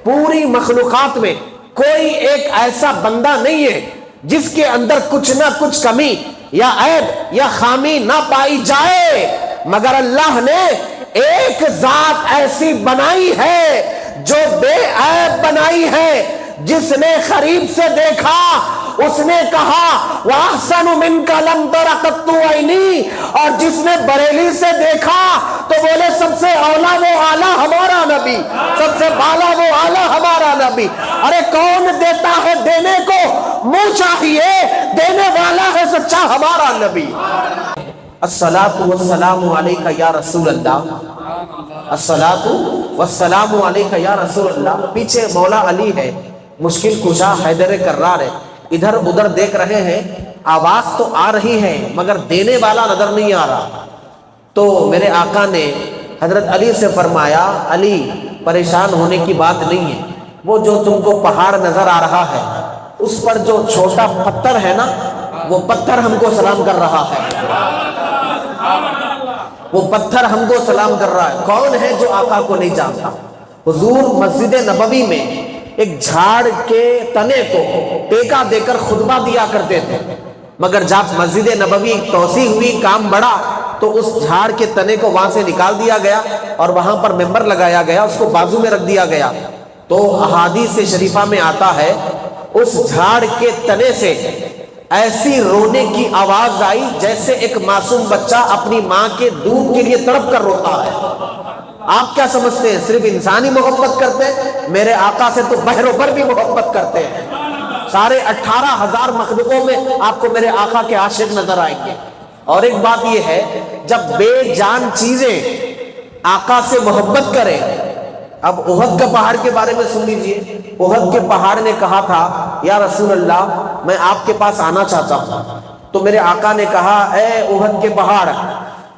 پوری مخلوقات میں کوئی ایک ایسا بندہ نہیں ہے جس کے اندر کچھ نہ کچھ کمی یا عیب یا خامی نہ پائی جائے، مگر اللہ نے ایک ذات ایسی بنائی ہے جو بے عیب بنائی ہے۔ جس نے قریب سے دیکھا اس نے کہا وَأَحْسَنُ مِنْكَ لَمْ تَرَ قَطُّ عَيْنِي، اور جس نے بریلی سے دیکھا تو بولے سب سے اولا وہ اعلیٰ ہمارا نبی، سب سے بالا وہ اعلیٰ ہمارا نبی۔ ارے کون دیتا ہے؟ دینے کو منہ چاہیے، دینے والا ہے سچا ہمارا نبی۔ الصلاۃ والسلام علیکہ یا رسول اللہ، الصلاۃ والسلام علیکہ یا رسول اللہ۔ پیچھے مولا علی ہے، مشکل کشا حیدر کرار ہے، ادھر ادھر دیکھ رہے ہیں، آواز تو آ رہی ہے مگر دینے والا نظر نہیں آ رہا۔ تو میرے آقا نے حضرت علی سے فرمایا علی پریشان ہونے کی بات نہیں ہے، وہ جو تم کو پہاڑ نظر آ رہا ہے اس پر جو چھوٹا پتھر ہے نا، وہ پتھر ہم کو سلام کر رہا ہے، وہ پتھر ہم کو سلام کر رہا ہے۔ کون ہے جو آقا کو نہیں جانتا؟ حضور مسجد نبوی میں ایک جھاڑ کے تنے کو ٹیکا دے کر خطبہ دیا کرتے تھے، مگر جب مسجد نبوی توسیع ہوئی، کام بڑھا، تو اس جھاڑ کے تنے کو وہاں سے نکال دیا گیا اور وہاں پر ممبر لگایا گیا، اس کو بازو میں رکھ دیا گیا۔ تو احادیث شریفہ میں آتا ہے اس جھاڑ کے تنے سے ایسی رونے کی آواز آئی جیسے ایک معصوم بچہ اپنی ماں کے دودھ کے لیے تڑپ کر روتا ہے۔ آپ کیا سمجھتے ہیں صرف انسانی محبت کرتے ہیں؟ میرے آقا سے تو بحر و بر بھی محبت کرتے ہیں۔ سارے 18,000 مخلوقوں میں آپ کو میرے آقا کے عاشق نظر آئیں گے۔ اور ایک بات یہ ہے، جب بے جان چیزیں آقا سے محبت کریں، اب احد کے پہاڑ کے بارے میں سن لیجئے۔ احد کے پہاڑ نے کہا تھا یا رسول اللہ میں آپ کے پاس آنا چاہتا ہوں، تو میرے آقا نے کہا اے احد کے پہاڑ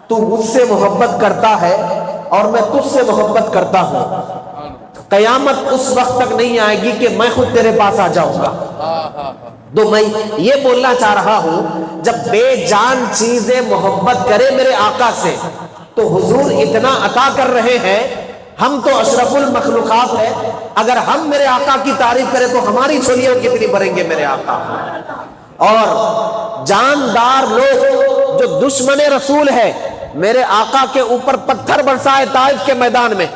تو مجھ سے محبت کرتا ہے اور میں تجھ سے محبت کرتا ہوں، قیامت اس وقت تک نہیں آئے گی کہ میں خود تیرے پاس آ جاؤں گا۔ تو میں یہ بولنا چاہ رہا ہوں جب بے جان چیزیں محبت کرے میرے آقا سے تو حضور اتنا عطا کر رہے ہیں، ہم تو اشرف المخلوقات ہیں، اگر ہم میرے آقا کی تعریف کریں تو ہماری جھولیاں کتنی بھریں گے میرے آقا۔ اور جاندار لوگ جو دشمن رسول ہے میرے آقا کے اوپر پتھر برسائے طائف کے میدان میں،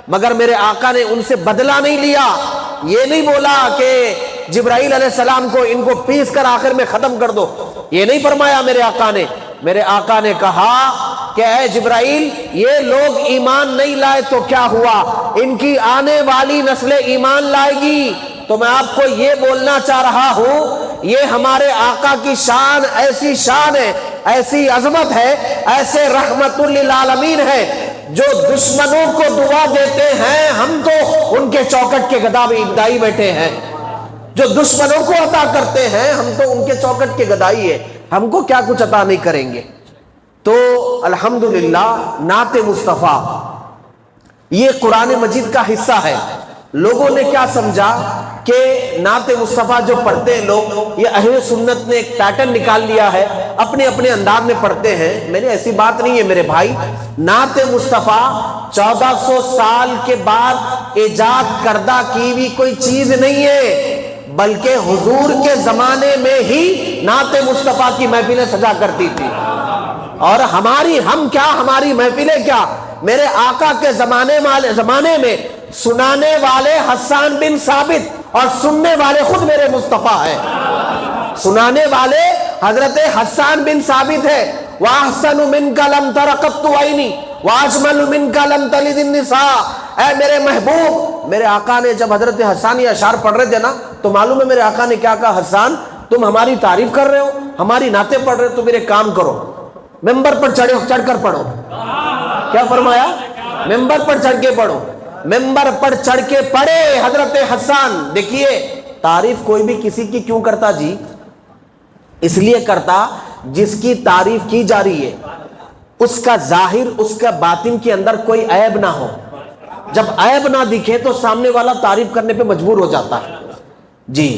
مگر میرے آقا نے ان سے بدلہ نہیں لیا۔ یہ نہیں بولا کہ جبرائیل علیہ السلام کو ان کو پیس کر آخر میں ختم کر دو، یہ نہیں فرمایا میرے آقا نے۔ میرے آقا نے کہا کہ اے جبرائیل یہ لوگ ایمان نہیں لائے تو کیا ہوا، ان کی آنے والی نسل ایمان لائے گی۔ تو میں آپ کو یہ بولنا چاہ رہا ہوں یہ ہمارے آقا کی شان ایسی شان ہے، ایسی عظمت ہے، ایسے رحمت للعالمین ہے، جو دشمنوں کو دعا دیتے ہیں ہم تو ان کے چوکٹ کے گدائی بیٹھے ہیں۔ جو دشمنوں کو عطا کرتے ہیں ہم تو ان کے چوکٹ کے گدائی ہے، ہم کو کیا کچھ عطا نہیں کریں گے۔ تو الحمدللہ نعت مصطفیٰ یہ قرآن مجید کا حصہ ہے۔ لوگوں نے کیا سمجھا کہ نعت مصطفیٰ جو پڑھتے ہیں لوگ، یہ اہل سنت نے ایک پیٹرن نکال لیا ہے، اپنے اپنے انداز میں پڑھتے ہیں۔ میرے ایسی بات نہیں ہے میرے بھائی، نعت مصطفیٰ 1400 سال کے بعد ایجاد کردہ کی بھی کوئی چیز نہیں ہے، بلکہ حضور کے زمانے میں ہی نعت مصطفیٰ کی محفلیں سجا کرتی تھی۔ اور ہماری محفلیں کیا، میرے آقا کے زمانے میں سنانے والے حسان بن ثابت اور سننے والے خود میرے مصطفیٰ ہیں۔ سنانے والے حضرت حسان بن ثابت ہے، وَأَحْسَنُ مِنْكَ لَمْ تَرَ قَطُّ عَيْنِي وَأَجْمَلُ مِنْكَ لَمْ تَلِدِ النِّسَاءُ۔ اے میرے محبوب، میرے آقا نے جب حضرت حسان یہ اشعار پڑھ رہے تھے نا تو معلوم ہے میرے آقا نے کیا کہا، حسان تم ہماری تعریف کر رہے ہو، ہماری نعتیں پڑھ رہے ہو، تو میرے کام کرو، ممبر پر چڑھ کر پڑھو۔ کیا فرمایا؟ ممبر پر چڑھ کے پڑھو۔ ممبر پر چڑھ کے پڑھے حضرت حسان۔ دیکھیے تعریف کوئی بھی کسی کی کیوں کرتا جی؟ اس لیے کرتا جس کی تعریف کی جا رہی ہے اس کا ظاہر اس کا باطن کے اندر کوئی عیب نہ ہو۔ جب عیب نہ دکھے تو سامنے والا تعریف کرنے پہ مجبور ہو جاتا ہے جی،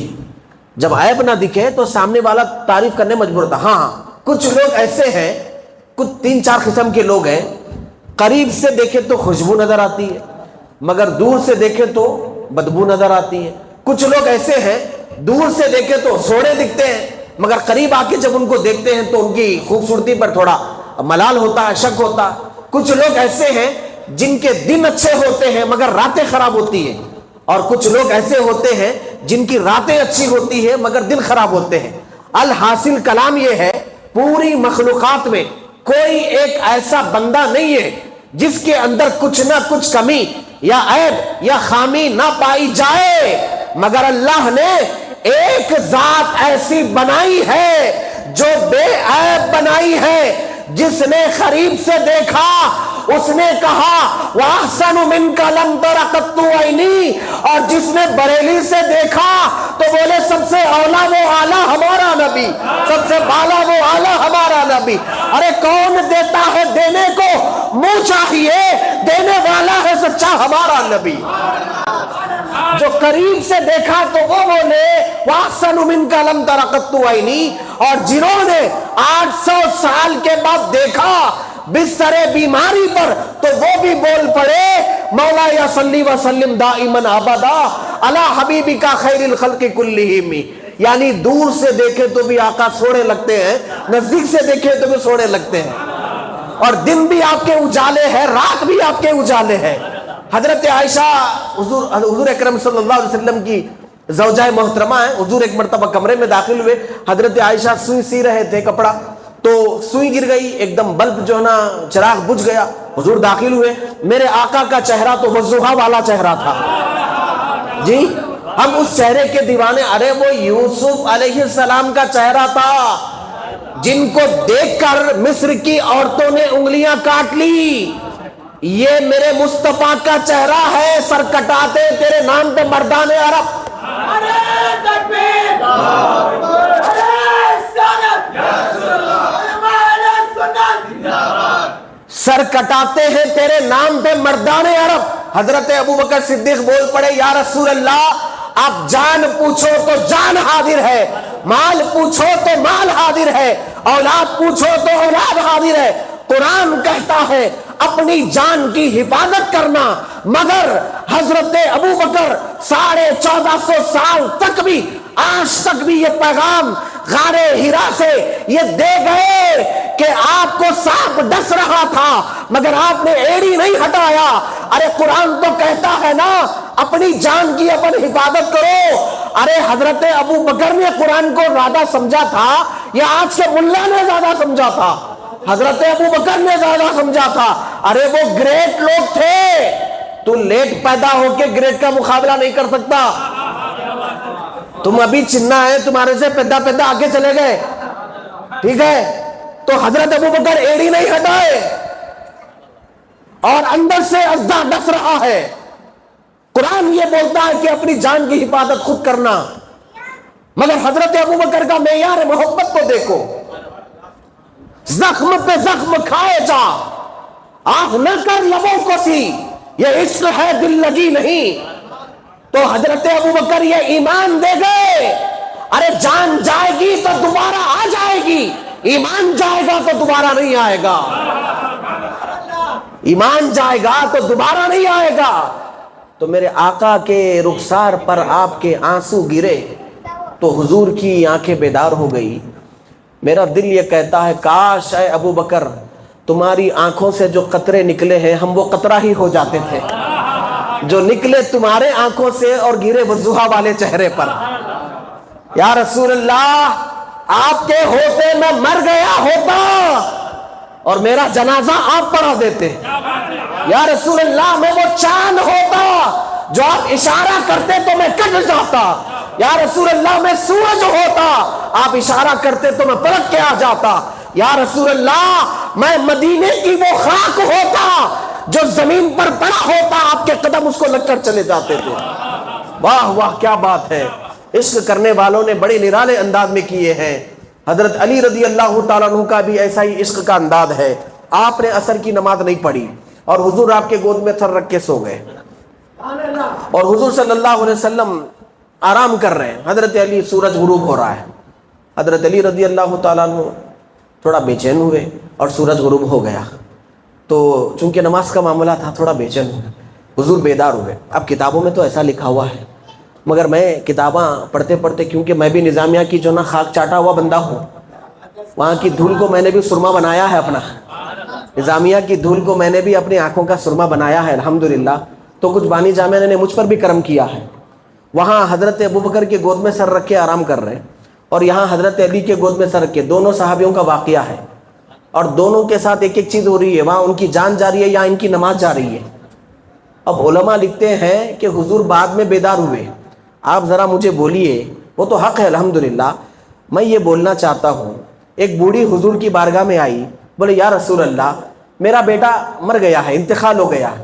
جب عیب نہ دکھے تو سامنے والا تعریف کرنے مجبور ہوتا۔ ہاں کچھ لوگ ایسے ہیں، کچھ 3-4 قسم کے لوگ ہیں، قریب سے دیکھے تو خوشبو نظر آتی ہے، مگر دور سے دیکھے تو بدبو نظر آتی ہے. کچھ لوگ ایسے ہیں دور سے دیکھے تو سوڑے دکھتے ہیں مگر قریب آ کے جب ان کو دیکھتے ہیں تو ان کی خوبصورتی پر تھوڑا ملال ہوتا ہے, شک ہوتا ہے. کچھ لوگ ایسے ہیں جن کے دن اچھے ہوتے ہیں مگر راتیں خراب ہوتی ہیں, اور کچھ لوگ ایسے ہوتے ہیں جن کی راتیں اچھی ہوتی ہے مگر دن خراب ہوتے ہیں. الحاصل کلام یہ ہے, پوری مخلوقات میں کوئی ایک ایسا بندہ نہیں ہے جس کے اندر کچھ نہ کچھ کمی یا عیب یا خامی نہ پائی جائے, مگر اللہ نے ایک ذات ایسی بنائی ہے جو بے عیب بنائی ہے. جس نے قریب سے دیکھا اس نے کہا وَأَحْسَنُ مِنْكَ لَمْ تَرَ قَطُّ عَيْنِي, اور جس نے بریلی سے دیکھا تو بولے سب سے اولا وہ اعلیٰ ہمارا نبی, سب سے بالا وہ اعلیٰ ہمارا نبی. ارے کون دیتا ہے دینے کو منہ چاہیے, دینے والا ہے سچا ہمارا نبی. جو قریب سے دیکھا تو وہ بولے وَأَحْسَنُ مِنْكَ لَمْ تَرَ قَطُّ عَيْنِي, اور جنہوں نے 800 سال کے بعد دیکھا بستر بیماری پر تو وہ بھی بول پڑے مولا یا صلی وسلم دائماً ابدا علی حبیبک خیر الخلق کلہم. یعنی دور سے دیکھے تو بھی آقا سوڑے لگتے ہیں, نزدیک سے دیکھے تو بھی سوڑے لگتے ہیں, اور دن بھی آپ کے اجالے ہیں, رات بھی آپ کے اجالے ہیں. حضرت عائشہ حضور اکرم صلی اللہ علیہ وسلم کی زوجہ محترمہ ہیں. حضور ایک مرتبہ کمرے میں داخل ہوئے, حضرت عائشہ سوئی سی رہے تھے کپڑا, تو سوئی گر گئی, ایک دم بلب جو ہے نا چراغ بجھ گیا. حضور داخل ہوئے, میرے آقا کا چہرہ تو وضحا والا چہرہ تھا جی, ہم اس چہرے کے دیوانے. ارے وہ یوسف علیہ السلام کا چہرہ تھا جن کو دیکھ کر مصر کی عورتوں نے انگلیاں کاٹ لی. یہ میرے مصطفیٰ کا چہرہ ہے, سر کٹاتے تیرے نام پہ مردان عرب. سر کٹاتے ہیں تیرے نام پہ مردان عرب. حضرت ابوبکر صدیق بول پڑے یا رسول اللہ, آپ جان پوچھو تو جان حاضر ہے, مال پوچھو تو مال حاضر ہے, اولاد پوچھو تو اولاد حاضر ہے. قرآن کہتا ہے اپنی جان کی حفاظت کرنا, مگر حضرت ابوبکر 1450 سال تک بھی, آج تک بھی یہ پیغام غار ہرا سے یہ دے گئے کہ آپ کو سانپ ڈس رہا تھا مگر آپ نے ایڑی نہیں ہٹایا. ارے قرآن تو کہتا ہے نا اپنی جان کی اپن حفاظت کرو. ارے حضرت ابوبکر نے قرآن کو زیادہ سمجھا تھا یا آج کے ملا نے زیادہ سمجھا تھا؟ حضرت ابوبکر نے زیادہ سمجھا تھا. ارے وہ گریٹ لوگ تھے, تو لیٹ پیدا ہو کے گریٹ کا مقابلہ نہیں کر سکتا. تم ابھی چننا ہے, تمہارے سے پیدا آگے چلے گئے, ٹھیک ہے. تو حضرت ابوبکر ایڑی نہیں ہٹائے اور اندر سے ازدہ ڈس رہا ہے. قرآن یہ بولتا ہے کہ اپنی جان کی حفاظت خود کرنا, مگر حضرت ابوبکر کا معیار محبت کو دیکھو. زخم پہ زخم کھائے جا, آنکھ نہ کر لبوں کو سی, یہ عشق ہے دل لگی نہیں. تو حضرت ابوبکر یہ ایمان دے گئے. ارے جان جائے گی تو دوبارہ آ جائے گی, ایمان جائے گا تو دوبارہ نہیں آئے گا. ایمان جائے گا تو دوبارہ نہیں آئے گا. تو میرے آقا کے رخسار پر آپ کے آنسو گرے تو حضور کی آنکھیں بیدار ہو گئی. میرا دل یہ کہتا ہے کاش اے ابوبکر تمہاری آنکھوں سے جو قطرے نکلے ہیں ہم وہ قطرہ ہی ہو جاتے تھے جو نکلے تمہارے آنکھوں سے اور گرے وضحا والے چہرے پر. یا رسول اللہ, آپ کے ہوتے میں مر گیا ہوتا اور میرا جنازہ آپ پڑھا دیتے. یا رسول اللہ, میں وہ چاند ہوتا جو آپ اشارہ کرتے تو میں کٹ جاتا. یا رسول اللہ, میں سورج ہوتا, آپ اشارہ کرتے تو میں پلٹ کے آ جاتا. یا رسول اللہ, میں مدینے کی وہ خاک ہوتا جو زمین پر پڑا ہوتا, آپ کے قدم اس کو لگ کر چلے جاتے تھے. واہ واہ کیا بات ہے. عشق کرنے والوں نے بڑے نرالے انداز میں کیے ہیں. حضرت علی رضی اللہ تعالیٰ عنہ کا بھی ایسا ہی عشق کا انداز ہے. آپ نے عصر کی نماز نہیں پڑھی اور حضور آپ کے گود میں سر رکھ کے سو گئے, اور حضور صلی اللہ علیہ وسلم آرام کر رہے ہیں. حضرت علی, سورج غروب ہو رہا ہے. حضرت علی رضی اللہ تعالیٰ عنہ تھوڑا بے چین ہوئے اور سورج غروب ہو گیا. تو چونکہ نماز کا معاملہ تھا تھوڑا بے چین ہوئے. حضور بیدار ہوئے. اب کتابوں میں تو ایسا لکھا ہوا ہے، مگر میں کتاباں پڑھتے پڑھتے، کیونکہ میں بھی نظامیہ کی جو نا خاک چاٹا ہوا بندہ ہوں، وہاں کی دھول کو میں نے بھی سرما بنایا ہے اپنا، نظامیہ کی دھول کو میں نے بھی اپنی آنکھوں کا سرما بنایا ہے الحمدللہ. تو کچھ بانی جامعہ نے مجھ پر بھی کرم کیا ہے. وہاں حضرت ابوبکر کے گود میں سر رکھ کے آرام کر رہے ہیں، اور یہاں حضرت علی کے گود میں سر رکھ کے، دونوں صحابیوں کا واقعہ ہے، اور دونوں کے ساتھ ایک ایک چیز ہو رہی ہے. وہاں ان کی جان جا رہی ہے، یہاں ان کی نماز جا رہی ہے. اب علماء لکھتے ہیں کہ حضور بعد میں بیدار ہوئے. آپ ذرا مجھے بولیے، وہ تو حق ہے الحمدللہ. میں یہ بولنا چاہتا ہوں، ایک بوڑھی حضور کی بارگاہ میں آئی، بولے یا رسول اللہ میرا بیٹا مر گیا ہے، انتقال ہو گیا ہے،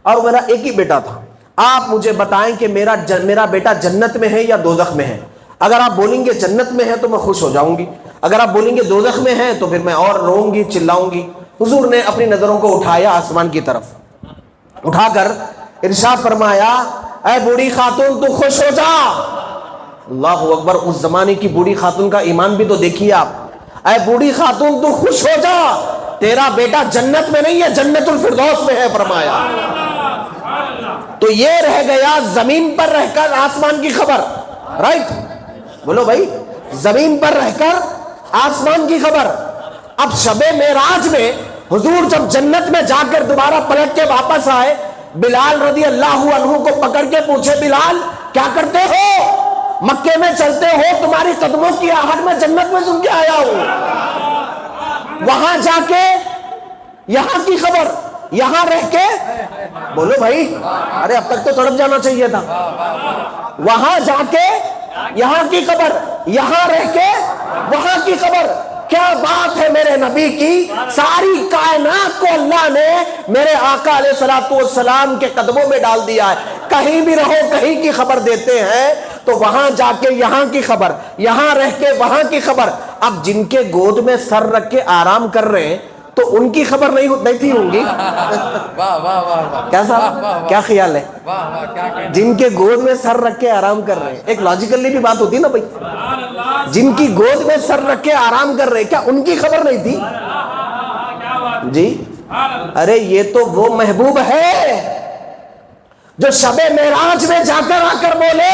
اور میرا ایک ہی بیٹا تھا. آپ مجھے بتائیں کہ میرا بیٹا جنت میں ہے یا دوزخ میں ہے. اگر آپ بولیں گے جنت میں ہے تو میں خوش ہو جاؤں گی، اگر آپ بولیں گے دوزخ میں ہے تو پھر میں اور روؤں گی، چلاؤں گی. حضور نے اپنی نظروں کو اٹھایا آسمان کی طرف، اٹھا کر ارشاد فرمایا اے بوڑھی خاتون تو خوش ہو جا. اللہ اکبر. اس زمانے کی بوڑھی خاتون کا ایمان بھی تو دیکھیے آپ. اے بوڑھی خاتون تو خوش ہو جا، تیرا بیٹا جنت میں نہیں ہے، جنت الفردوس میں ہے فرمایا. تو یہ رہ گیا زمین پر رہ کر آسمان کی خبر. رائٹ، بولو بھائی، زمین پر رہ کر آسمان کی خبر. اب شب معراج میں حضور جب جنت میں جا کر دوبارہ پلٹ کے واپس آئے، بلال رضی اللہ عنہ کو پکڑ کے پوچھے بلال کیا کرتے ہو؟ مکے میں چلتے ہو، تمہاری قدموں کی آہٹ میں جنت میں سن کے آیا ہوں. وہاں جا کے یہاں کی خبر، یہاں رہ کے، بولو بھائی، ارے اب تک تو تڑپ جانا چاہیے تھا. وہاں جا کے یہاں کی خبر، یہاں رہ کے وہاں کی خبر. کیا بات ہے میرے نبی کی. ساری کائنات کو اللہ نے میرے آقا علیہ الصلوۃ والسلام کے قدموں میں ڈال دیا ہے. کہیں بھی رہو کہیں کی خبر دیتے ہیں، تو وہاں جا کے یہاں کی خبر، یہاں رہ کے وہاں کی خبر. اب جن کے گود میں سر رکھ کے آرام کر رہے ہیں تو ان کی خبر نہیں تھی ہوں گی. کیا صاحب، کیا خیال ہے؟ جن کے گود میں سر رکھ کے آرام کر رہے ہیں، ایک لاجیکلی بھی بات ہوتی نا بھائی، جن کی گود میں سر رکھ کے آرام کر رہے ہیں، کیا ان کی خبر نہیں تھی؟ جی، ارے یہ تو وہ محبوب ہے جو شب معراج میں جا کر آ کر بولے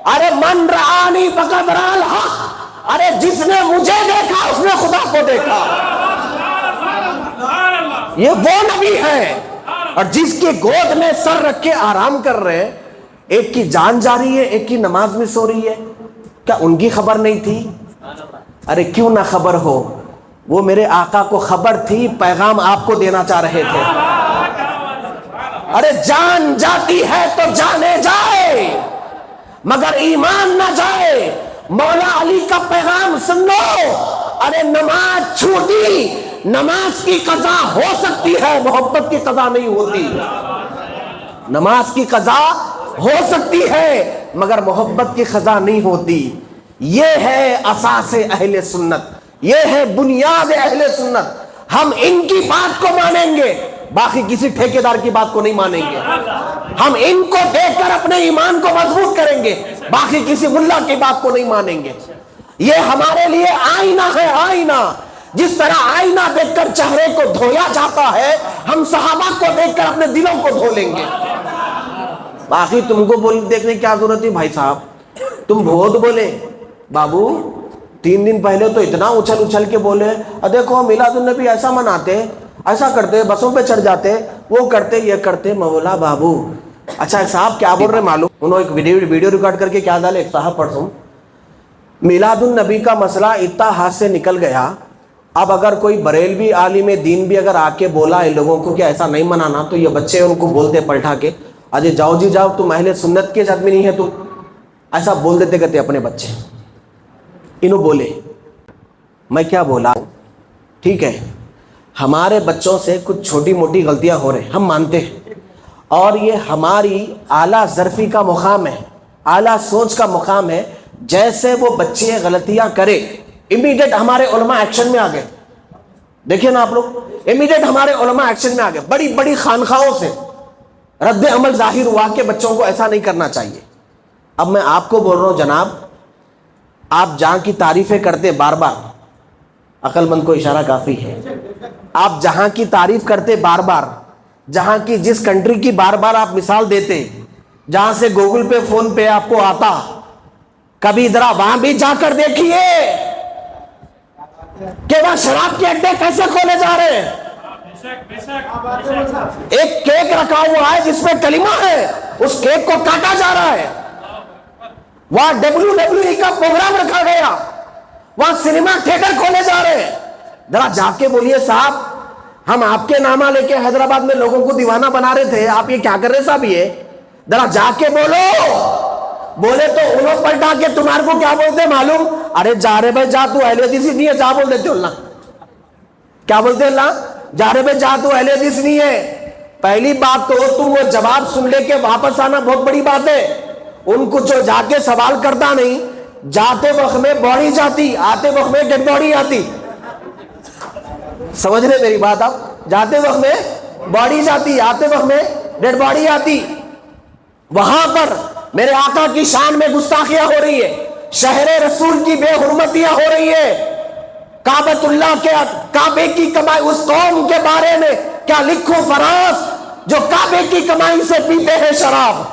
ارے من رآنی فقد رأى الحق، ارے جس نے مجھے دیکھا اس نے خدا کو دیکھا. یہ وہ نبی ہے. اور جس کی گود میں سر رکھ کے آرام کر رہے ہیں، ایک کی جان جا رہی ہے، ایک کی نماز میں سو رہی ہے، کیا ان کی خبر نہیں تھی؟ ارے کیوں نہ خبر ہو، وہ میرے آقا کو خبر تھی، پیغام آپ کو دینا چاہ رہے تھے. ارے جان جاتی ہے تو جانے جائے مگر ایمان نہ جائے. مولا علی کا پیغام سن لو. ارے نماز چھوٹی، نماز کی قضا ہو سکتی ہے، محبت کی قضا نہیں ہوتی. نماز کی قضا ہو سکتی ہے مگر محبت کی قضا نہیں ہوتی. یہ ہے اساس اہل سنت، یہ ہے بنیاد اہل سنت. ہم ان کی بات کو مانیں گے، باقی کسی ٹھیکیدار کی بات کو نہیں مانیں گے. ہم ان کو دیکھ کر اپنے ایمان کو مضبوط کریں گے، باقی کسی ملا کی بات کو نہیں مانیں گے. یہ ہمارے لیے آئینہ ہے، آئینہ. جس طرح آئینہ دیکھ کر چہرے کو دھویا جاتا ہے، ہم صحابہ کو دیکھ کر اپنے دلوں کو دھو لیں گے. باقی تم کو دیکھنے کی کیا ضرورت ہے بھائی صاحب؟ تم بہت بولے بابو، 3 دن پہلے تو اتنا اچھل اچھل کے بولے دیکھو میلاد النبی ایسا مناتے، ایسا کرتے، بسوں پہ چڑھ جاتے، وہ کرتے، یہ کرتے. مولا بابو اچھا صاحب کیا بول رہے معلوم؟ انہوں ایک ویڈیو ریکارڈ کر کے کیا ڈالے، ایک صاحب پڑھوں، میلاد النبی کا مسئلہ اتنا ہاتھ سے نکل گیا. اب اگر کوئی بریلوی عالم دین بھی اگر آ کے بولا ان لوگوں کو کہ ایسا نہیں منانا، تو یہ بچے ان کو بولتے پلٹا کے اجے جاؤ جی جاؤ، تم اہل سنت کے آدمی نہیں ہے، تم ایسا بول دیتے کہتے اپنے بچے. انہوں بولے، میں کیا بولا؟ ٹھیک ہے ہمارے بچوں سے کچھ چھوٹی موٹی غلطیاں ہو رہے ہیں، ہم مانتے ہیں، اور یہ ہماری اعلیٰ ظرفی کا مقام ہے، اعلیٰ سوچ کا مقام ہے. جیسے وہ بچے غلطیاں کرے امیڈیٹ ہمارے علماء ایکشن میں آ گئے. دیکھیں نا آپ لوگ، امیڈیٹ ہمارے علماء ایکشن میں آ گئے. بڑی بڑی خانخواہوں سے رد عمل ظاہر ہوا کہ بچوں کو ایسا نہیں کرنا چاہیے. اب میں آپ کو بول رہا ہوں جناب، آپ جہاں کی تعریفیں کرتے بار بار، عقل مند کو اشارہ کافی ہے، آپ جہاں کی تعریف کرتے بار بار، جہاں کی جس کنٹری کی بار بار آپ مثال دیتے, جہاں سے گوگل پہ فون پہ آپ کو آتا, کبھی ذرا وہاں بھی جا کر دیکھیے کہ وہاں شراب کے اڈے کیسے کھولے جا رہے ہیں. ایک کیک رکھا ہوا ہے جس میں کلمہ ہے, اس کیک کو کاٹا جا رہا ہے. وہاں WWE کا پروگرام رکھا گیا, وہاں سنیما تھیٹر کھولے جا رہے ہیں. ذرا جا کے بولیے صاحب, ہم آپ کے نامہ لے کے حیدرآباد میں لوگوں کو دیوانہ بنا رہے تھے, آپ یہ کیا کر رہے صاحب؟ یہ ذرا جا کے بولو. بولے تو انہوں پلٹا کے تمہارے کو کیا بولتے معلوم؟ ارے جا رہے بھائی جا, تو اہل حدیث نہیں ہے, جا بول دیتے اللہ. کیا بولتے اللہ؟ جا رہے بھائی جا, تو اہل حدیث نہیں ہے. پہلی بات تو تم وہ جواب سن لے کے واپس آنا بہت بڑی بات ہے. ان کو جو جا کے سوال کرتا نہیں, جاتے وقت میں باڈی جاتی, آتے وقت میں ڈیڈ باڈی آتی. سمجھ رہے میری بات آپ؟ جاتے وقت میں باڈی جاتی, آتے وقت میں ڈیڈ باڈی آتی. وہاں پر میرے آقا کی شان میں گستاخیاں ہو رہی ہے, شہر رسول کی بے حرمتیاں ہو رہی ہے. کعبۃ اللہ کے کعبے کی کمائی, اس قوم کے بارے میں کیا لکھو فراز جو کعبے کی کمائی سے پیتے ہیں شراب.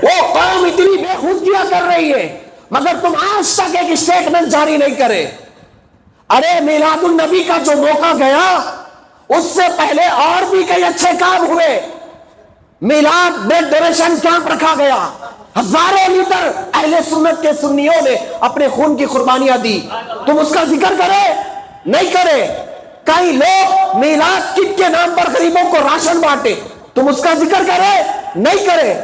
وہ قوم اتنی بے خودیاں کر رہی ہے, مگر تم آج تک ایک اسٹیٹمنٹ جاری نہیں کرے. ارے میلاد النبی کا جو موقع گیا, اس سے پہلے اور بھی کئی اچھے کام ہوئے. میلاد بلڈ ڈونیشن کیمپ رکھا گیا, ہزاروں لیٹر اہل سنت کے سنیوں نے اپنے خون کی قربانیاں دی. تم اس کا ذکر کرے؟ نہیں کرے. کئی لوگ میلاد کٹ کے نام پر غریبوں کو راشن بانٹے, تم اس کا ذکر کرے؟ نہیں کرے.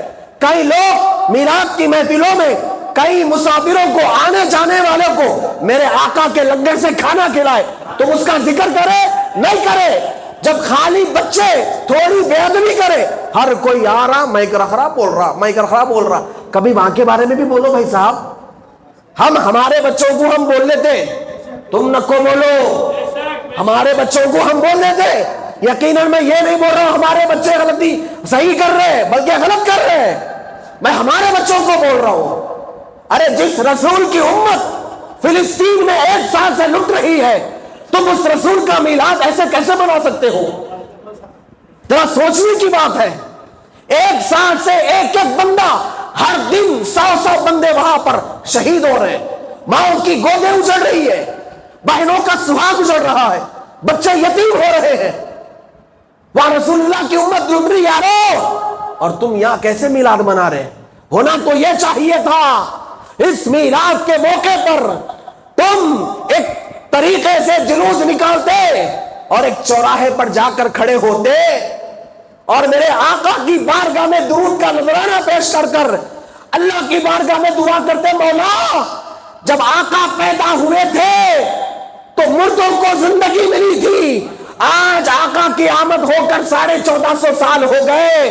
کئی لوگ میلاد کی محفلوں میں کئی مسافروں کو, آنے جانے والوں کو میرے آقا کے لنگر سے کھانا کھلائے, تم اس کا ذکر کرے؟ نہیں کرے. جب خالی بچے تھوڑی بے ادبی کرے, ہر کوئی آ رہا مائک رکھ رہا بول رہا, مائک رکھ رہا بول رہا, کبھی وہاں کے بارے میں بھی بولو بھائی صاحب. ہم ہمارے بچوں کو ہم بول لیتے, تم نہ کو بولو. ہمارے بچوں کو ہم بول دیتے. یقیناً میں یہ نہیں بول رہا ہوں ہمارے بچے غلطی صحیح کر رہے ہیں, بلکہ غلط کر رہے ہیں. میں ہمارے بچوں کو بول رہا ہوں. ارے جس رسول کی امت فلسطین میں 1 سال سے لٹ رہی ہے, تم اس رسول کا میلاد ایسے کیسے بنا سکتے ہو؟ ذرا سوچنے کی بات ہے. 1 سال سے ایک ایک بندہ, ہر دن 100 بندے وہاں پر شہید ہو رہے ہیں, ماؤں کی گودیں اجڑ رہی ہے, بہنوں کا سہاگ اجڑ رہا ہے, بچے یتیم ہو رہے ہیں. وہاں رسول اللہ کی امت لٹ رہی یارو, اور تم یہاں کیسے میلاد منا رہے ہیں؟ ہونا تو یہ چاہیے تھا اس میلاد کے موقع پر تم ایک طریقے سے جلوس نکالتے اور ایک چوراہے پر جا کر کھڑے ہوتے اور میرے آقا کی بارگاہ میں درود کا نذرانہ پیش کر کر اللہ کی بارگاہ میں دعا کرتے, مولا جب آقا پیدا ہوئے تھے تو مردوں کو زندگی ملی تھی, آج آقا کی آمد ہو کر 1450 سال ہو گئے,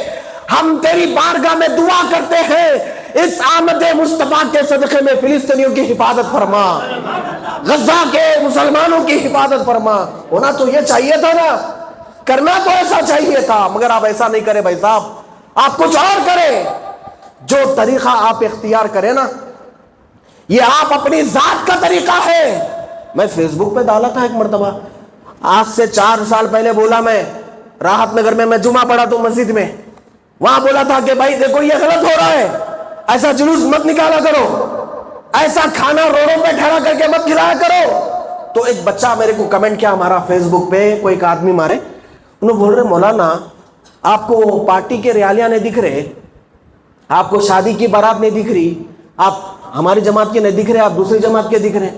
ہم تیری بارگاہ میں دعا کرتے ہیں اس آمد مصطفیٰ کے صدقے میں فلسطینیوں کی حفاظت فرما, غزہ کے مسلمانوں کی حفاظت فرما. ہونا تو یہ چاہیے تھا نا, کرنا تو ایسا چاہیے تھا, مگر آپ ایسا نہیں کرے بھائی صاحب. آپ کچھ اور کریں. جو طریقہ آپ اختیار کریں نا, یہ آپ اپنی ذات کا طریقہ ہے. میں فیس بک پہ ڈالا تھا ایک مرتبہ, آج سے 4 سال پہلے بولا, میں راحت نگر میں جمعہ پڑھا تو مسجد میں, وہاں بولا تھا کہ بھائی دیکھو یہ غلط ہو رہا ہے, ایسا جلوس مت نکالا کرو, ایسا کھانا روڈوں پہ ٹھہرا کر کے مت کھلایا کرو. تو ایک بچہ میرے کو کمنٹ کیا ہمارا فیس بک پہ, کوئی ایک آدمی مارے, انہوں بول رہے مولانا آپ کو پارٹی کے ریالیاں نہیں دکھ رہے, آپ کو شادی کی بارات نہیں دکھ رہی, آپ ہماری جماعت کے نہیں دکھ رہے, آپ دوسری جماعت کے دکھ رہے,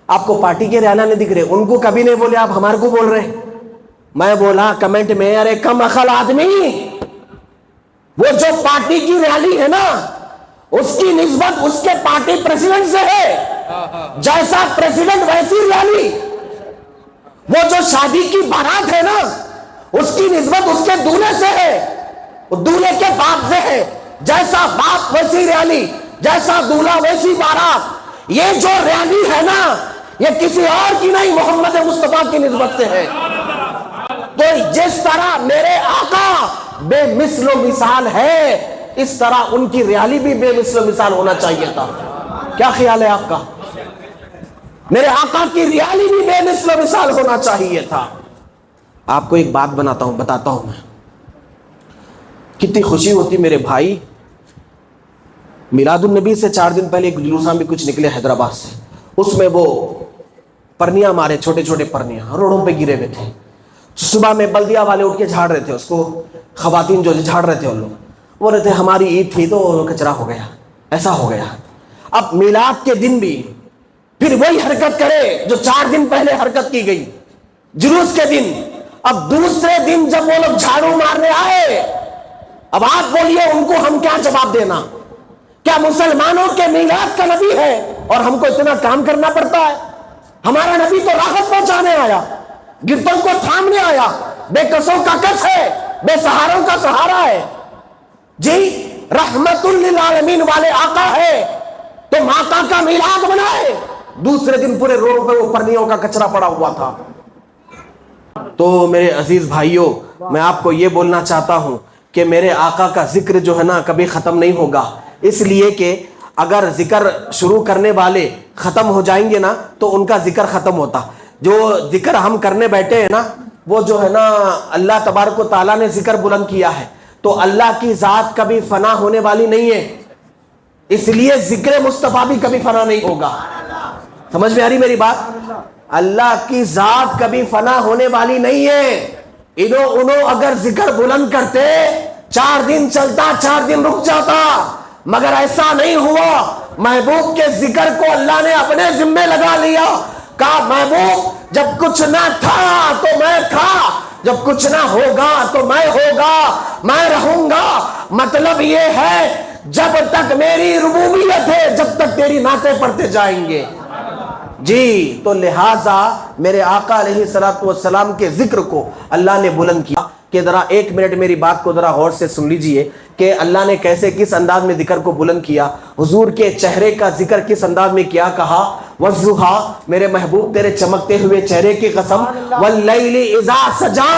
آپ کو پارٹی کے ریالیاں نہیں دکھ رہے. ان کو کبھی نہیں بولے, آپ ہمارے کو بول رہے. میں بولا کمنٹ میں, ارے کم عقل آدمی, وہ جو پارٹی کی ریلی ہے نا اس کی نسبت اس کے پارٹی پریزیڈنٹ سے ہے, جیسا پریزیڈنٹ ویسی ریلی. وہ جو شادی کی بارات ہے نا اس کی نسبت اس کے دولہے سے ہے, دولہے کے باپ سے ہے, جیسا باپ ویسی ریلی, جیسا دولہا ویسی بارات. یہ جو ریلی ہے نا یہ کسی اور کی نہیں, محمد مصطفیٰ کی نسبت سے ہے. تو جس طرح میرے آقا بے مثل و مثال ہے, اس طرح ان کی ریالی بھی بے مثل و مثال ہونا چاہیے تھا. کیا خیال ہے آپ کا؟ میرے آقا کی ریالی بھی بے مثل و مثال ہونا چاہیے تھا. آپ کو ایک بات بتاتا ہوں میں، کتنی خوشی ہوتی میرے بھائی، میلاد النبی سے 4 دن پہلے ایک جلوساں بھی کچھ نکلے حیدرآباد سے، اس میں وہ پرنیاں مارے، چھوٹے چھوٹے پرنیاں روڈوں پہ گرے ہوئے تھے، صبح میں بلدیہ والے اٹھ کے جھاڑ رہے تھے اس کو، خواتین جو جھاڑ رہے تھے ان لوگ بول رہے تھے ہماری عید تھی تو کچرا ہو گیا، ایسا ہو گیا۔ اب میلاد کے دن بھی پھر وہی حرکت کرے جو 4 دن پہلے حرکت کی گئی جلوس کے دن، اب دوسرے دن جب وہ لوگ جھاڑو مارنے آئے، اب آپ بولیے ان کو ہم کیا جواب دینا؟ کیا مسلمانوں کے میلاد کا نبی ہے اور ہم کو اتنا کام کرنا پڑتا ہے؟ ہمارا نبی تو راحت پہنچانے آیا، گردوں کو تھامنے آیا، بے کسوں کا کس ہے، بے سہاروں کا سہارا ہے، جی رحمت للعالمین والے آقا ہے، تو ماتا کا میلاد منائے، دوسرے دن پورے روڈ پہ وہ پرنیوں کا کچرا پڑا ہوا تھا۔ تو میرے عزیز بھائیوں، میں آپ کو یہ بولنا چاہتا ہوں کہ میرے آقا کا ذکر جو ہے نا کبھی ختم نہیں ہوگا، اس لیے کہ اگر ذکر شروع کرنے والے ختم ہو جائیں گے نا تو ان کا ذکر ختم ہوتا۔ جو ذکر ہم کرنے بیٹھے ہیں نا وہ جو ہے نا اللہ تبارک و تعالیٰ نے ذکر بلند کیا ہے، تو اللہ کی ذات کبھی فنا ہونے والی نہیں ہے، اس لیے ذکر مصطفیٰ بھی کبھی فنا نہیں ہوگا۔ سمجھ میں آ رہی میری بات؟ اللہ کی ذات کبھی فنا ہونے والی نہیں ہے۔ انہوں اگر ذکر بلند کرتے 4 دن چلتا، 4 دن رک جاتا، مگر ایسا نہیں ہوا۔ محبوب کے ذکر کو اللہ نے اپنے ذمے لگا لیا، کہا محبوب جب کچھ نہ تھا تو میں تھا، جب کچھ نہ ہوگا تو میں ہوگا، میں رہوں گا۔ مطلب یہ ہے جب تک میری ربوبیت ہے، جب تک تیری نعتیں پڑھتے جائیں گے۔ جی تو لہٰذا میرے آقا علیہ الصلوۃ والسلام کے ذکر کو اللہ نے بلند کیا کہ ذرا 1 منٹ میری بات کو ذرا غور سے سن لیجئے کہ اللہ نے کیسے کس انداز میں ذکر کو بلند کیا۔ حضور کے چہرے کا ذکر کس انداز میں کیا کہا، والضحیٰ، میرے محبوب تیرے چمکتے ہوئے چہرے کی قسم، واللیل اذا سجا،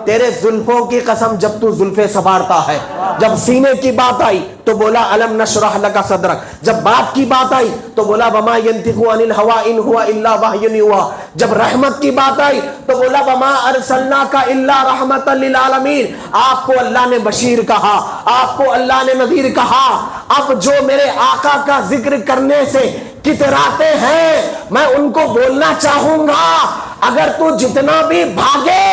تیرے زلفوں کی قسم جب تو زلفیں سنوارتا ہے۔ جب سینے کی بات آئی تو بولا الم نشرح لک صدرک، جب بات کی بات آئی تو بولا وما ینطق عن الہوی ان هو الا وحی یوحی، جب رحمت کی بات آئی تو بولا وما ارسلناک الا رحمۃ للعالمین، آپ کو اللہ نے بشیر کہا، آپ کو اللہ نے نذیر کہا۔ اب جو میرے آقا کا ذکر کرنے سے کتراتے ہیں میں ان کو بولنا چاہوں گا، اگر تو جتنا بھی بھاگے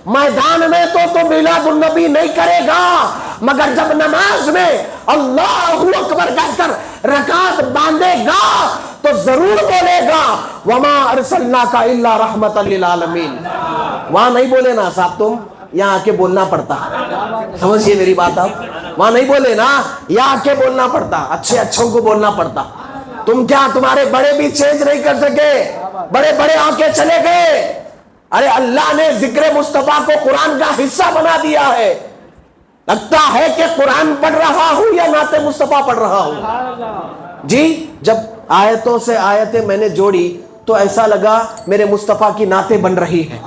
میدان میں تو میلاد النبی نہیں کرے گا، مگر جب نماز میں اللہ اکبر کہہ کر رکعت باندھے گا تو ضرور بولے گا وما ارسلناک الا رحمۃ للعالمین۔ وہاں نہیں بولے نا صاحب، تم یہاں آ کے بولنا پڑتا، سمجھئے میری بات آپ، وہاں نہیں بولے نا، یہاں آ کے بولنا پڑتا، اچھے اچھوں کو بولنا پڑتا۔ تم کیا تمہارے بڑے بھی چینج نہیں کر سکے، بڑے بڑے آ کے چلے گئے۔ ارے اللہ نے ذکر مصطفیٰ کو قرآن کا حصہ بنا دیا ہے، لگتا ہے کہ قرآن پڑھ رہا ہوں یا نعت مصطفیٰ پڑھ رہا ہوں۔ جی جب آیتوں سے آیتیں میں نے جوڑی تو ایسا لگا میرے مصطفیٰ کی نعتیں بن رہی ہیں۔